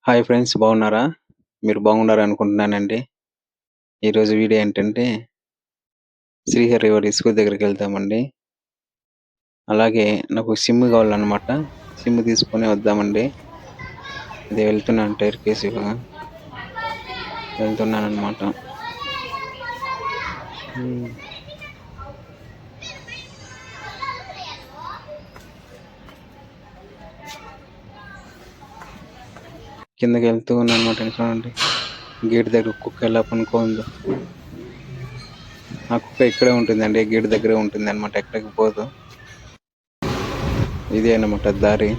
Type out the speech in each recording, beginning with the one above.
Hi friends, బాగున్నారా? మీరు బాగున్నారనుకుంటున్నానండి. ఈరోజు వీడియో ఏంటంటే, శ్రీహరి వారి స్కూల్ దగ్గరికెళ్తామండి. అలాగే నాకు సిమ్ కావాలనమాట. సిమ్ తీసుకొని వద్దామండి. అదే వెళ్తున్నాను టైర్‌కేసిగా వెళ్తున్నాననమాట. హ్మ్. కిందకెళ్తూ ఉన్నాననమాట. చూడండి. గేట్ దగ్గర కుక్క ఎలా పనుకోందో. ఆ కుక్క ఇక్కడే ఉంటుందండి. గేట్ దగ్గరే ఉంటుందనమాట. ఎక్కడికి పోదు. ఇదే అనమాట దారి.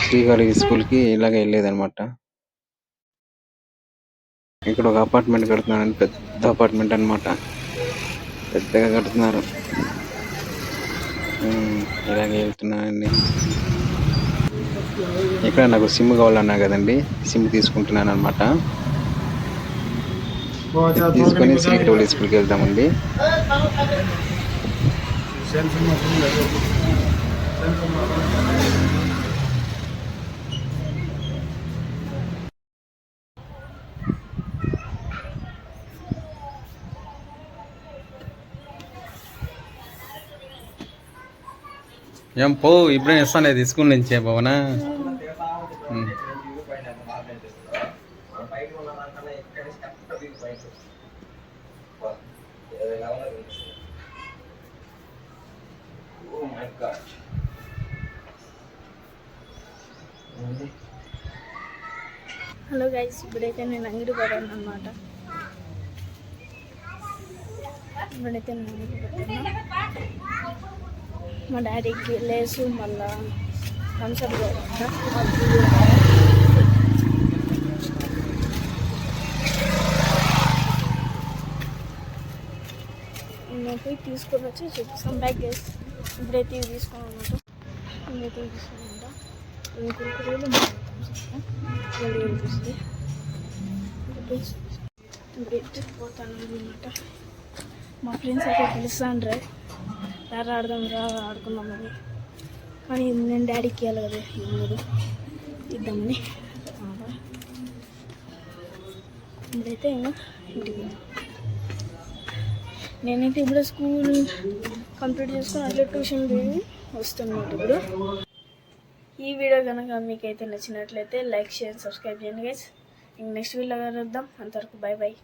శ్రీహరి స్కూల్‌కి ఇలాగే ఎళ్ళేదనమాట. ఇక్కడ ఒక అపార్ట్మెంట్ కడుతున్నారండి. పెద్ద అపార్ట్మెంట్ అనమాట. పెద్దగా కడుతున్నారు. ఇలాగే వెళ్తున్నానండి. ఇక్కడ నాకు సిమ్ కావాలన్నా కదండి, సిమ్ తీసుకుంటున్నాను అనమాట. తీసుకొని శ్రీహరి స్కూల్కి వెళ్దామండి. ఏం పో, ఇప్పుడే ఇస్తాను స్కూల్ నుంచే పవనా. హలో గైస్, ఇప్పుడైతే నేను అంగడి పడాను అనమాట. ఇప్పుడైతే నేను అంగడి పట్టాను. మా డాడీకి లేసు మళ్ళా థమ్స్అప్ నేను పోయి తీసుకొని వచ్చి చూపిస్తాను. బ్యాగ్ చేసి ఇప్పుడైతే ఇవి తీసుకున్నాను అనమాట. ఇప్పుడైతే ఇవి తీసుకున్నాంట. ఇవి కురుకురేలు రెడీ అనిపిస్తుంది. ఇప్పుడైతే పోతాను అనమాట. మా ఫ్రెండ్స్ అయితే పిలుస్తాండ్రే, రా ఆడదాం రా ఆడుకుందామని. కానీ నేను డాడీకి ఇవ్వాలి కదా, ఇవ్వలేదు, ఇద్దామని. ఇప్పుడైతే ఇంకా ఇంటికి నేనైతే ఇప్పుడు స్కూల్ కంప్లీట్ చేసుకుని అట్లా ట్యూషన్ పోయి వస్తున్నాను ఇప్పుడు. ఈ వీడియో కనుక మీకైతే నచ్చినట్లయితే లైక్, షేర్, సబ్స్క్రైబ్ చేయండి గైస్. ఇంక నెక్స్ట్ వీడియోలో కలుద్దాం. అంతవరకు బాయ్ బాయ్.